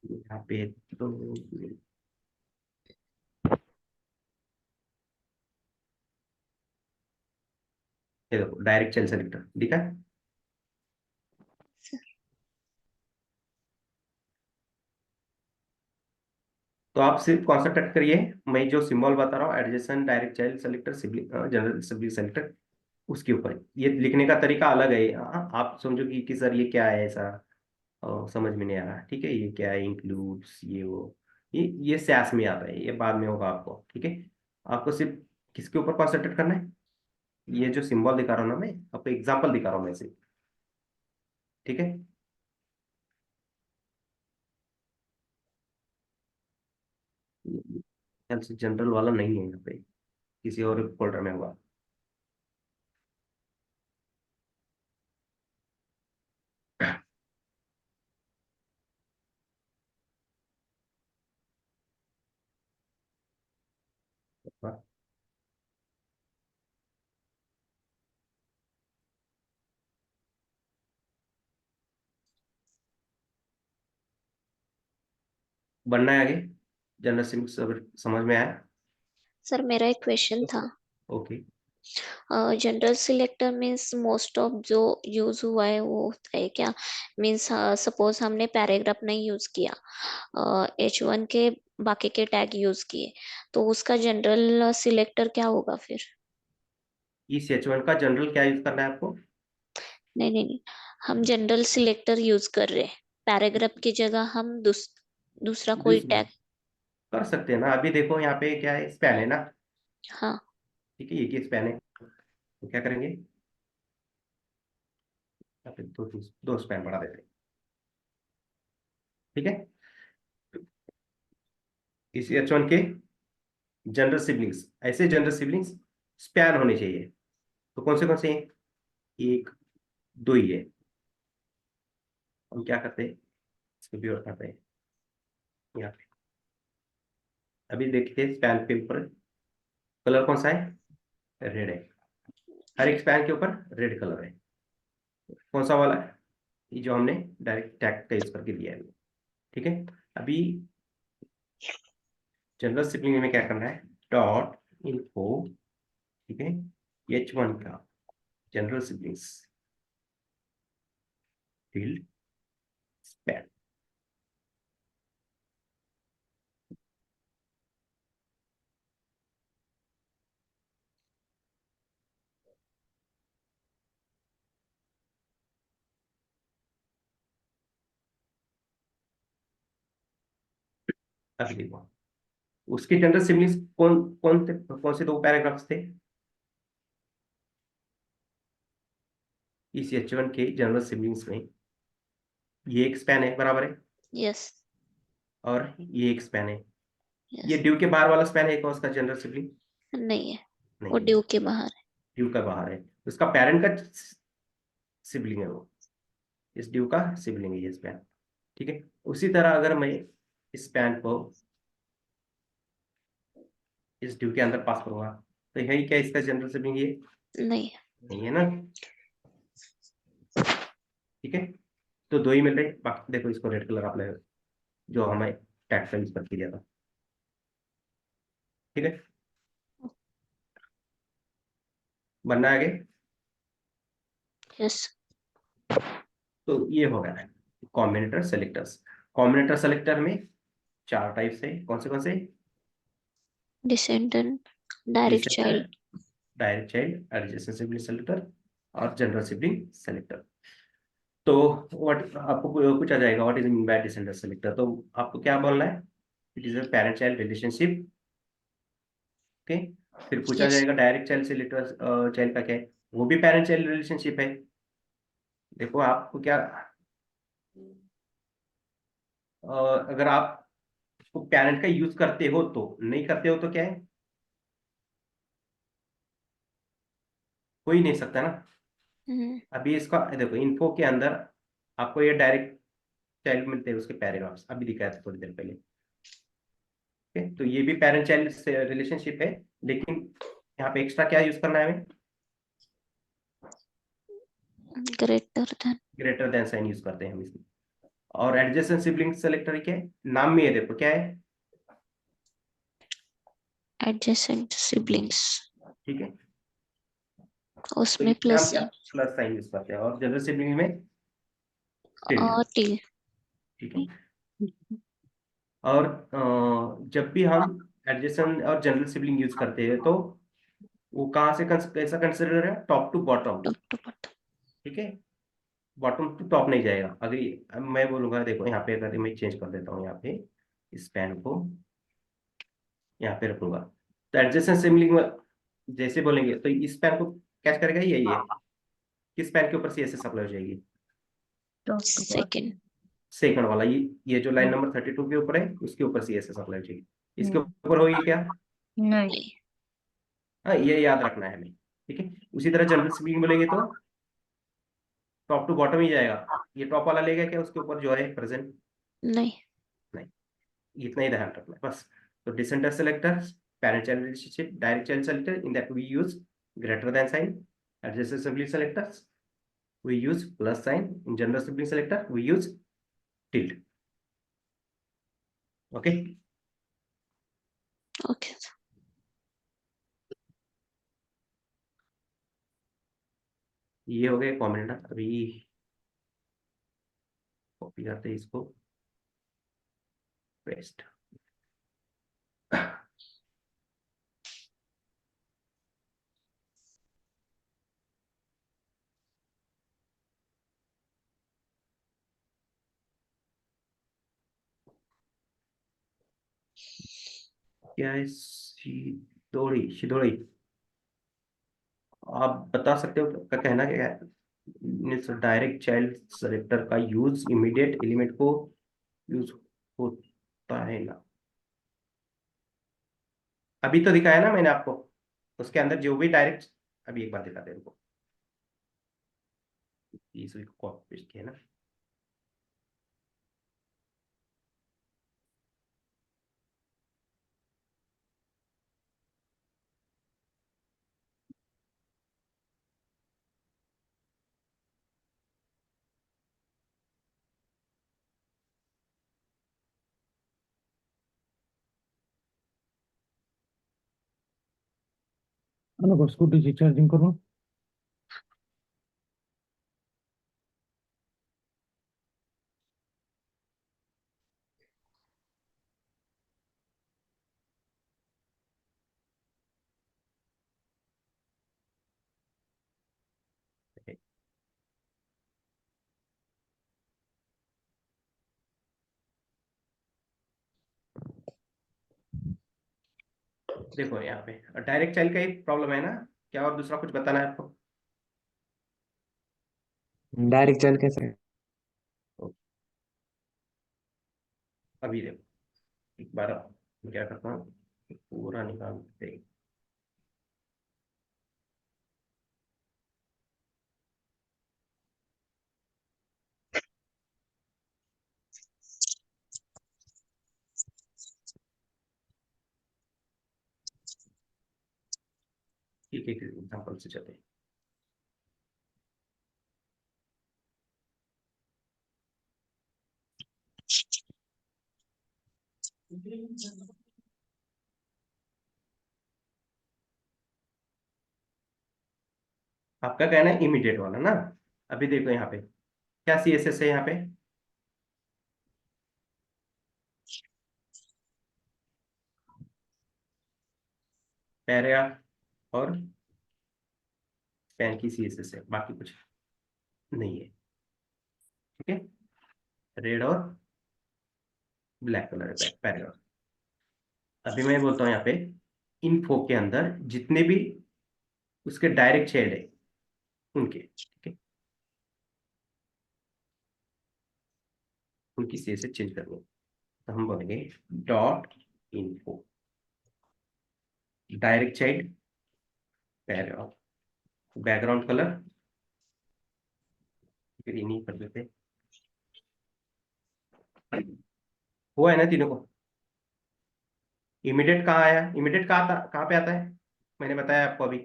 यहाँ पे। तो ये देखो डायरेक्ट चाइल्ड सेलेक्टर दिखा है? तो आप सिर्फ कॉन्सेंट्रेट करिए, मैं जो सिंबल बता रहा हूँ adjacent, direct child selector, sibling, general sibling selector, उसके ऊपर ये लिखने का तरीका अलग है। आप समझो कि सर ये क्या है ऐसा, समझ में नहीं आ रहा। ठीक है, ये क्या है, इंक्लूड्स, ये वो, ये सैस में आता है, ये बाद में होगा आपको। ठीक है, आपको सिर्फ किसके ऊपर कॉन्सेंट्रेट करना है, ये जो सिंबल दिखा रहा हूँ ना मैं आपको, एग्जाम्पल दिखा रहा हूँ मैं सिर्फ। ठीक है, जनरल वाला नहीं है यहाँ पे, किसी और फोल्डर में होगा। बनना है आगे, जनरल सिविल समझ में आया? सर मेरा एक क्वेश्चन था। Okay. General selector means most of जो यूज हुआ है वो होता है क्या? मीन्स सपोज हमने पैराग्राफ नहीं यूज किया, H1 के बाकी के टैग यूज किए, तो उसका जनरल सिलेक्टर क्या होगा फिर? इस H1 का जनरल क्या यूज करना है आपको? नहीं नहीं नहीं, हम जनरल सिलेक्टर यूज कर रहे हैं, पैराग्राफ की जगह हम दूसरा कोई टैग। कर सकते हैं ना, अभी देखो यहाँ पे क्या है, स्पैन है ना। हाँ। ठीक है, ये स्पैन है, तो क्या करेंगे, यहाँ पे दो स्पैन बढ़ा देते हैं। ठीक है, इस H1 के जनरल सिबलिंग्स, ऐसे जनरल सिबलिंग्स स्पैन होने चाहिए, तो कौन से हैं? एक दो ही है। हम क्या करते हैं, इसको भी उठाते हैं यहाँ पे। अभी देखते हैं स्पैन के ऊपर कलर कौन सा है, रेड है। हर एक स्पैन के ऊपर रेड कलर है, कौन सा वाला है? ये जो हमने डायरेक्ट टैग का यूज करके दिया है। ठीक है, अभी जनरल सिबलिंग में क्या करना है, डॉट इन्फो। ठीक है, H1 का जनरल सिबलिंग्स फील्ड, span. अभी देखो उसके जनरल सिबलिंग्स कौन से दो पैराग्राफ्स थे इस H1 के जनरल सिबलिंग्स में? ये एक स्पैन है, बराबर है, यस और ये एक स्पैन है। ये यस ड्यू के बाहर वाला स्पैन है कौन उसका जनरल सिबलिंग? नहीं है, वो नहीं है, ड्यू के बाहर है। ड्यू का बाहर है, उसका पेरेंट का सिबलिंग है वो, इस ड्यू का सिबलिंग है ये स्पैन। ठीक है, उसी तरह अगर मैं इस स्पैन को इस ड्यू के अंदर पास करूंगा तो यही क्या इसका जनरल सिबलिंग ये? नहीं है। नहीं है ना। ठीक है, तो दो ही मिल रहे, बाकी देखो इसको रेड कलर आपने जो हमें टैग का यूज करके दिया था। ठीक है, बनना है आगे। यस तो ये हो गया कॉम्बिनेटर सेलेक्टर्स। कॉम्बिनेटर सेलेक्टर में चार टाइप्स है, कौन से? Descendant, direct child. Direct child, adjacent sibling selector और जनरल सिबलिंग सेलेक्टर। तो व्हाट आपको कुछ आ जाएगा, what is mean by descendant selector? तो आपको क्या बोलना है? It is a parent child relationship. Okay, फिर पूछा यस जाएगा डायरेक्ट चाइल्ड सेलेक्टर चाइल्ड का क्या है? वो भी पेरेंट चाइल्ड रिलेशनशिप है। देखो आपको क्या अगर आप पेरेंट का यूज करते हो तो, नहीं करते हो तो क्या है? हो ही नहीं सकता ना। अभी इसका देखो इन्फो के अंदर आपको ये डायरेक्ट चाइल्ड मिलते हैं, उसके पैराग्राफ्स अभी दिखाया था थोड़ी देर पहले। ओके, तो ये भी पेरेंट चाइल्ड से रिलेशनशिप है, लेकिन यहाँ पे एक्स्ट्रा क्या यूज करना है हमें? Greater than. Greater than sign use करते हैं हम इसमें। और एडजेसेंट सिबलिंग सेलेक्टर क्या है? नाम में है, देखो क्या है? एडजेसेंट सिबलिंग्स, ठीक है, तो उसमें इसमें हम प्लस क्या प्लस साइन यूज करते हैं, और जनरल सिबलिंग में टिल्ड। और टी। ठीक है, और जब भी हम एडजेसेंट और जनरल सिबलिंग यूज करते हैं तो वो कहाँ से कैसा कंसिडर है? Top to bottom. Top to bottom. ठीक है, बॉटम टू टॉप नहीं जाएगा। अगर अब मैं बोलूंगा, देखो यहाँ पे अगर मैं चेंज कर देता हूँ, यहाँ पे इस पेन को यहाँ पे रखूंगा, तो एडजेसेंट सिबलिंग में जैसे बोलेंगे तो इस पेन को कैच करेगा ये किस पेन के ऊपर CSS अप्लाई हो जाएगी? Top to second. सेकंड वाला, ये जो लाइन नंबर 32 के ऊपर है उसके ऊपर CSS अप्लाई हो जाएगी। इसके नहीं ऊपर होगी क्या? नहीं हाँ, ये याद रखना है हमें। ठीक है, उसी तरह जनरल सिबलिंग बोलेंगे तो टॉप टू बॉटम ही जाएगा। ये टॉप वाला लेगा क्या उसके ऊपर जो है प्रेजेंट? नहीं। नहीं, इतना ही ध्यान रखना है बस। तो descender selector, parent child relationship, direct child selector, in that we use greater than sign. Adjacent sibling selectors we use plus sign. In general sibling selector we use tilde. Okay, okay ये हो गए combinator. अभी copy करते हैं इसको, paste. क्या है? शिदोड़ी, शिदोड़ी। आप बता सकते हो का कहना क्या है? डायरेक्ट चाइल्ड सेलेक्टर का यूज इमीडिएट एलिमेंट को यूज होता है ना? अभी तो दिखाया ना मैंने आपको, उसके अंदर जो भी डायरेक्ट, अभी एक बार दिखाते हैं उनको, इसी को कॉपी पेस्ट किया ना। स्कूटी से चार्जिंग करो। देखो यहाँ पे डायरेक्ट चाइल्ड का एक प्रॉब्लम है ना, क्या और दूसरा कुछ बताना है आपको? डायरेक्ट चल कैसे? अभी देखो एक बार मैं क्या करता हूँ, पूरा निकाल देते हैं। एक एक एग्जाम्पल से चलते हैं। आपका कहना है इमीडिएट वाला ना। अभी देखो यहाँ पे क्या CSS है यहाँ पे, पैराग्राफ और पैन की CSS है, बाकी कुछ नहीं है। ठीक है, रेड और ब्लैक कलर है पैराग्राफ। अभी मैं बोलता हूँ यहाँ पे इन्फो के अंदर जितने भी उसके डायरेक्ट चाइल्ड है उनके, ठीक है, उनकी CSS चेंज करनी है। तो हम बोलेंगे dot info direct child paragraph, background colour फिर इन्हीं कर देते। हुआ है ना तीनों को? इमीडिएट कहाँ आया, इमीडिएट कहाँ पे आता है, मैंने बताया आपको अभी।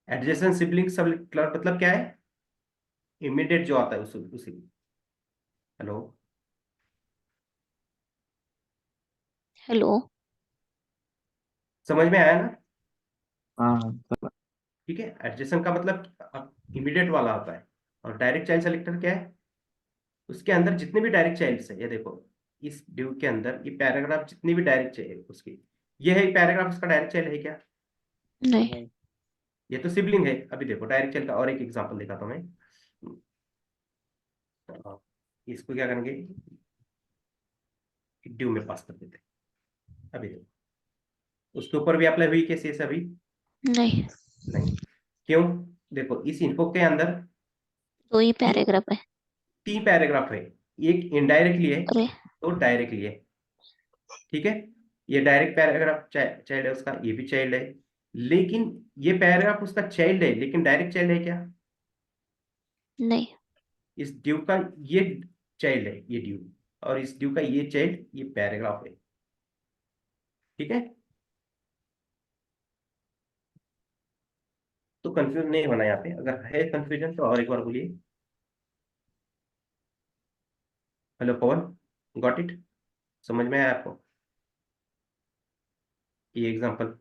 एडजेसेंट सिबलिंग सब मतलब क्या है, इमीडिएट जो आता है उसी। Hello, hello. समझ में आया ना? हाँ ठीक है, एडजेसेंट का मतलब इमीडिएट वाला होता है। और डायरेक्ट चाइल्ड सेलेक्टर क्या है, उसके अंदर जितने भी डायरेक्ट चाइल्ड्स है, ये देखो इस ड्यू के अंदर ये पैराग्राफ जितनी भी डायरेक्ट चाइल्ड उसकी, ये है पैराग्राफ उसका डायरेक्ट चाइल्ड है क्या? नहीं। ये तो सिबलिंग है। अभी देखो डायरेक्ट चाइल्ड का और एक एग्जांपल दिखाता हूं मैं। इसको क्या करेंगे, ड्यू में पास कर देते हैं। अभी देखो उसके ऊपर भी अप्लाई हुई कैसे अभी? नहीं, नहीं। क्यों? देखो इस इन्फो के अंदर दो ही पैराग्राफ है। 3 पैराग्राफ है, एक इनडायरेक्टली है अरे तो डायरेक्टली है। ठीक है, ये डायरेक्ट पैराग्राफ चाइल्ड है उसका, ये भी चाइल्ड है, लेकिन ये पैराग्राफ उसका चाइल्ड है लेकिन डायरेक्ट चाइल्ड है क्या? नहीं। इस ड्यू का ये चाइल्ड है, ये ड्यू, और इस ड्यू का ये चाइल्ड ये पैराग्राफ है। ठीक है, तो कंफ्यूज नहीं होना यहाँ पे, अगर है कंफ्यूजन तो और एक बार बोलिए। Hello Pawan, got it? समझ में आया आपको ये एग्जांपल?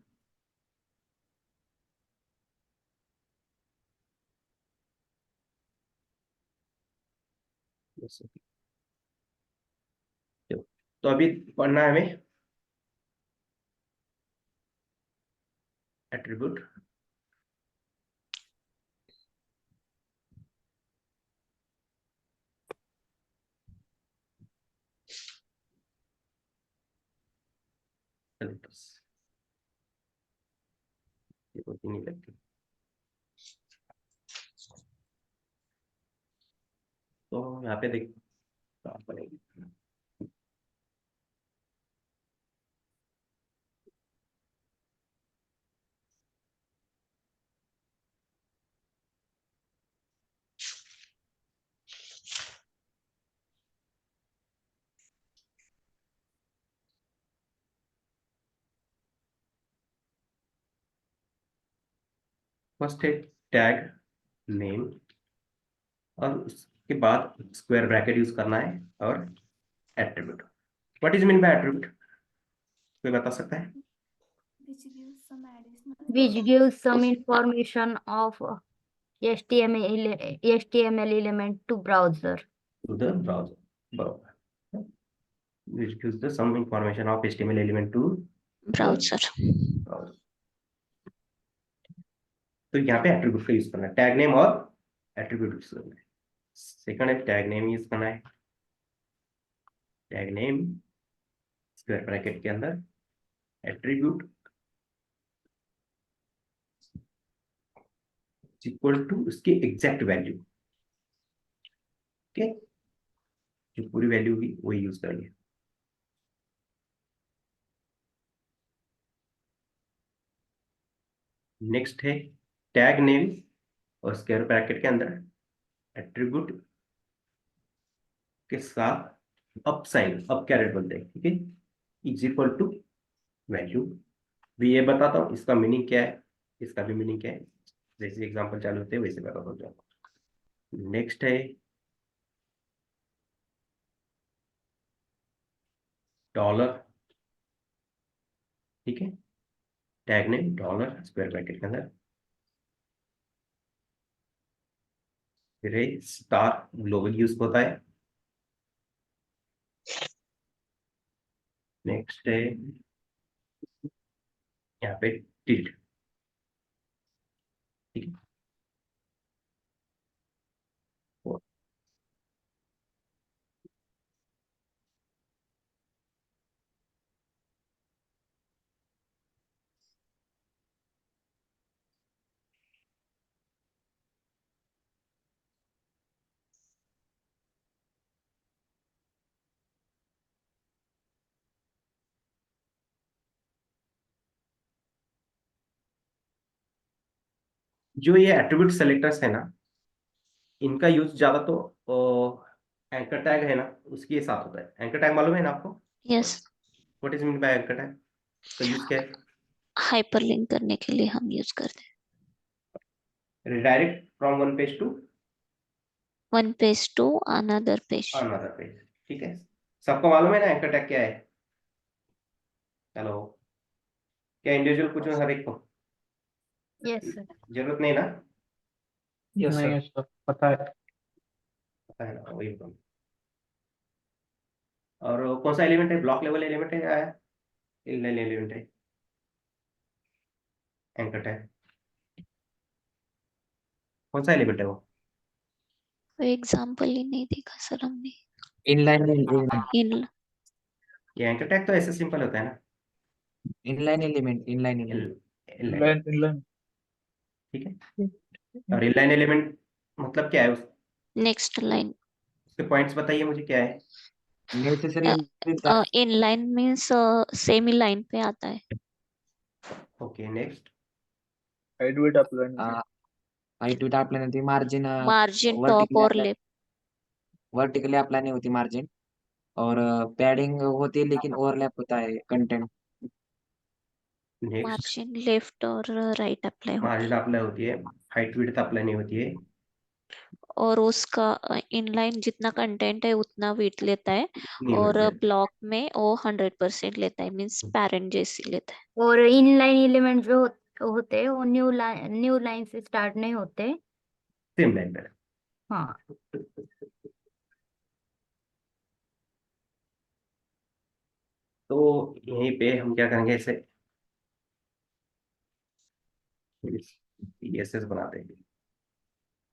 तो अभी पढ़ना है हमें एट्रीब्यूट। ये होती नहीं लगती, तो यहाँ पे देख कहाँ बनेगी। फर्स्ट है टैग नेम, और उसके बाद स्क्वायर ब्रैकेट यूज करना है, और attribute. What is mean by attribute, कोई बता सकता है? Which gives some information of HTML element to browser. To the browser, बराबर। which gives the some information of HTML element to browser. browser। तो यहाँ पे एट्रीब्यूट का यूज करना है, टैग नेम और एट्रीब्यूट यूज करना है। सेकंड है टैग नेम यूज करना है, टैग नेम स्क्वायर ब्रैकेट के अंदर एट्रीब्यूट इक्वल टू उसकी एग्जैक्ट वैल्यू। ओके, जो पूरी वैल्यू होगी वही यूज करेंगे। नेक्स्ट है टैग नेम और स्क्वायर ब्रैकेट के अंदर एट्रीब्यूट के साथ अप साइन, अप कैरेट बोलते हैं, ठीक है, इज इक्वल टू वैल्यू। भी ये बताता हूँ इसका मीनिंग क्या है, इसका भी मीनिंग क्या है, जैसे एग्जांपल चालू होते हैं वैसे बताता हूँ। नेक्स्ट है डॉलर, ठीक है, tag name dollar square bracket के अंदर, फिर स्टार ग्लोबल यूज होता है। नेक्स्ट है यहाँ पे टिल्ट, ठीक है। जो ये एट्रीब्यूट सेलेक्टर्स है ना, इनका यूज ज्यादा तो एंकर टैग है ना उसके साथ होता है। एंकर टैग मालूम है ना आपको? Yes, what is mean by anchor tag? का यूज क्या है? हाइपरलिंक करने के लिए हम यूज करते हैं। Redirect from one page to one page to another page. Another page, ठीक है। सबको मालूम है ना एंकर टैग क्या है? हेलो, क्या इंडिविजुअल पूछो हर एक को? Yes, sir. जरूरत नहीं ना? यस सर, पता है। पता है ना, वही बताऊँ। और कौन सा एलिमेंट है? ब्लॉक लेवल एलिमेंट है या इनलाइन एलिमेंट है एंकर टैग? कौन सा एलिमेंट है वो? कोई एग्जाम्पल ही नहीं देखा सर हमने। इनलाइन इन ये एंकर टैग तो ऐसे सिंपल होता है ना, inline element inline element inline, inline ठीक है। और इनलाइन एलिमेंट मतलब क्या है नेक्स्ट लाइन। उसके पॉइंट्स बताइए मुझे क्या है? Necessary in line means same he line पे आता है। Okay, next height weight apply height with apply होती मार्जिन मार्जिन टॉप और लेफ्ट। वर्टिकली अप्लाय नहीं होती मार्जिन, और पैडिंग होती है लेकिन ओवरलैप होता है कंटेंट। नेक्स्ट मार्जिन लेफ्ट और राइट अप्लाई होती मार्जिन अप्लाई होती है, हाइट विड्थ अप्लाई नहीं होती है। है, और उसका इनलाइन जितना कंटेंट है उतना वेट लेता है, नहीं और होती है। ब्लॉक में वो 100% लेता है, मीन्स पेरेंट जैसी लेता है। और इनलाइन एलिमेंट जो होते हैं वो न्यू लाइन से स्टार्ट नहीं होते। सेम लाइन पर। हाँ, तो यहीं पे हम क्या करेंगे, इसे सीएसएस बना देंगे,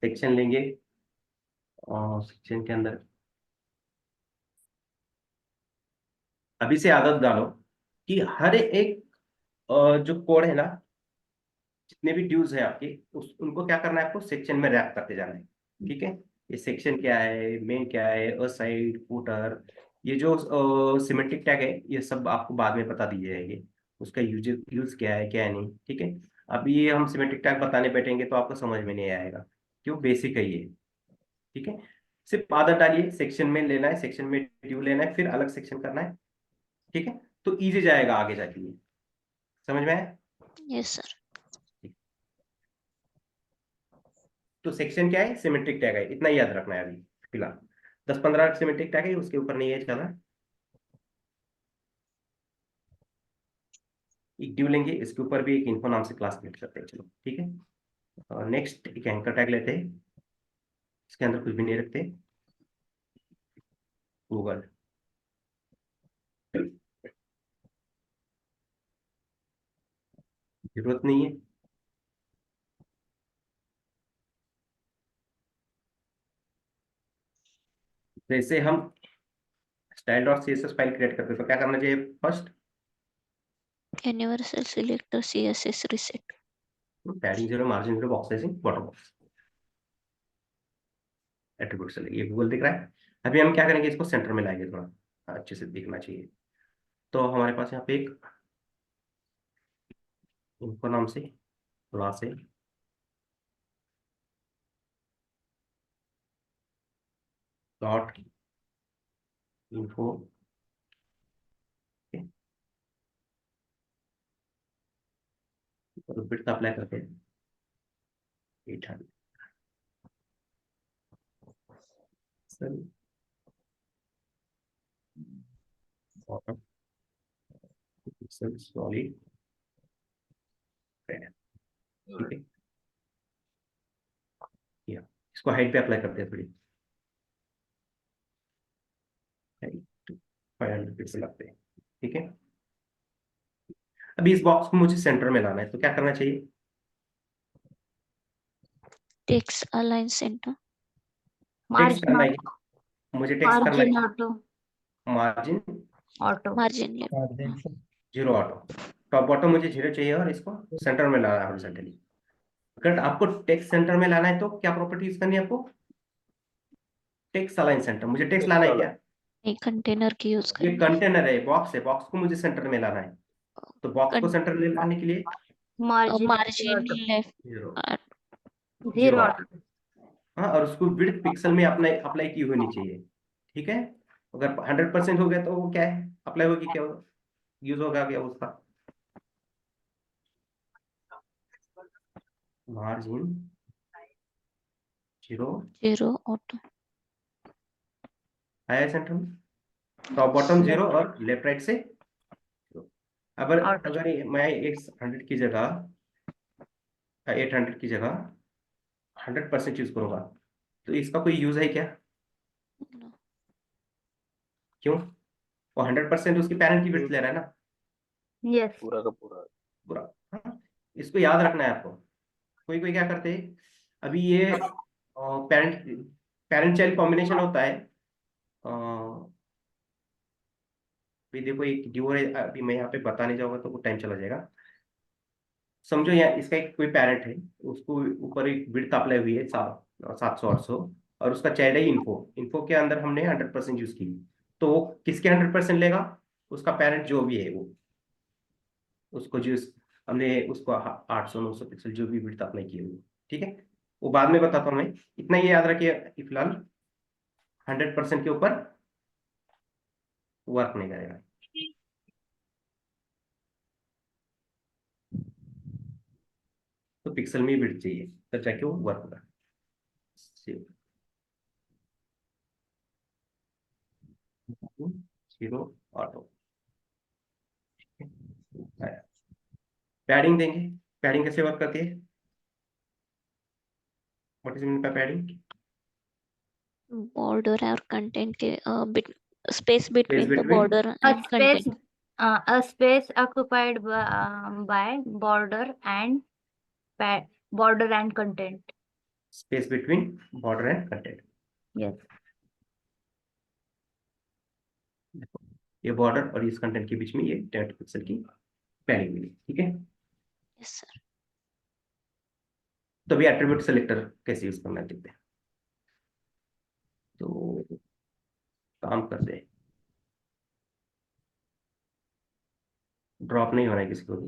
सेक्शन लेंगे और सेक्शन के अंदर अभी से आदत डालो कि हर एक जो कोड है ना, जितने भी ड्यूज है आपके उनको क्या करना है, आपको सेक्शन में रैप करते जाना है, ठीक है। ये सेक्शन क्या है, मेन क्या है, असाइड, फुटर, ये जो सिमेंटिक टैग है ये सब आपको बाद में बता दिए जाएंगे, उसका यूज यूज क्या है क्या है नहीं, ठीक है। अभी ये हम सिमेंटिक टैग बताने बैठेंगे तो आपको समझ में नहीं आएगा, क्यों, बेसिक है ये, ठीक है। सिर्फ आदत डालिए, सेक्शन में लेना है, सेक्शन में ड्यू लेना है, फिर अलग सेक्शन करना है, ठीक है। तो इजी जाएगा आगे जाके ये, समझ में आया? Yes sir. तो सेक्शन क्या है, सिमेट्रिक टैग है, इतना ही याद रखना है अभी फिलहाल। 10-15 सिमेट्रिक टैग है, उसके ऊपर नहीं है ज्यादा। एक ड्यू लेंगे, इसके ऊपर भी एक इन्फो नाम से क्लास क्रिएट करते हैं, चलो ठीक है। और नेक्स्ट एक एंकर टैग लेते हैं, इसके अंदर कुछ भी नहीं रखते, गूगल, जरूरत नहीं है। जैसे हम style dot CSS file create करते हैं तो क्या करना चाहिए, first universal selector CSS reset. Padding 0, margin 0, box sizing bottom box, attribute से ये गूगल दिख रहा है। अभी हम क्या करेंगे, इसको सेंटर में लाएंगे, थोड़ा अच्छे से दिखना चाहिए। तो हमारे पास यहाँ पे एक इनको नाम से क्लास है, डॉट इन्फो, और बिट अप्लाई करते हैं 800 बॉटम पिक्सल सॉलिड रेड, ठीक है। या इसको हाइट पे अप्लाई करते हैं थोड़ी, 500 पिक्सल लगते हैं, ठीक है। अभी इस बॉक्स को मुझे सेंटर में लाना है, तो क्या करना चाहिए? Text align center. Text margin करना है, मुझे टेक्स्ट करना मार्जिन है, auto margin auto Margin left. 0 auto, top bottom मुझे 0 चाहिए और इसको सेंटर में लाना है हॉरिजॉन्टली। अगर आपको टेक्स्ट सेंटर में लाना है तो क्या प्रॉपर्टी यूज करनी है आपको? Text align centre. मुझे टेक्स्ट लाना है क्या? नहीं, कंटेनर की यूज ये करेंगे. कंटेनर है, बॉक्स को मुझे सेंटर में लाना है, तो बॉक्स को सेंटर में लाने के लिए मार्जिन Margin left. 0 0 ऑटो, हाँ, और उसको विड्थ पिक्सल में अप्लाई अप्लाई की होनी चाहिए, ठीक है। अगर 100% हो गया तो वो क्या है, अप्लाई होगी, क्या यूज होगा क्या उसका? Margin 0 0 auto. आया सेंटर में, टॉप बॉटम 0 और लेफ्ट राइट से 0। अगर Out. अगर मैं 800 की जगह 800 की जगह 100% यूज करूंगा, तो इसका कोई यूज है क्या? No. क्यों? वो 100% उसकी पेरेंट की विड्थ ले रहा है ना, यस पूरा का पूरा। पूरा। हाँ? इसको याद रखना है आपको। कोई कोई क्या करते हैं, अभी ये पेरेंट पेरेंट चाइल्ड कॉम्बिनेशन होता है। अभी देखो एक ड्यू है, अभी मैं यहाँ पे बताने जाऊंगा तो टाइम चला जाएगा। समझो यहाँ इसका एक कोई पेरेंट है, उसको ऊपर एक विड्थ अप्लाई हुई है 700-800, और उसका चाइल्ड है इन्फो। इन्फो के अंदर हमने 100% यूज की, तो वो किसके 100% लेगा? उसका पेरेंट जो भी है वो, उसको जो हमने उसको 800-900 पिक्सल जो भी विड्थ अप्लाई की हुई, ठीक है। वो बाद में बताता हूँ मैं, इतना ये याद रखिए कि फिलहाल 100% के ऊपर वर्क नहीं करेगा। तो पिक्सल में विड्थ चाहिए तब जाके वो वर्क होगा। 0 ऑटो, पैडिंग देंगे। पैडिंग कैसे वर्क करती है? What is mean by padding? Border और content के bit space between the between border a and space content. a space occupied by border and border and content. Space between border and content. Yes. ये border और इस content के बीच में ये 10 pixel की padding मिली, ठीक है। Yes sir. तो अभी एट्रीब्यूट सेलेक्टर कैसे यूज करना है देखते हैं। तो काम करते हैं, ड्रॉप नहीं होना है किसी को भी।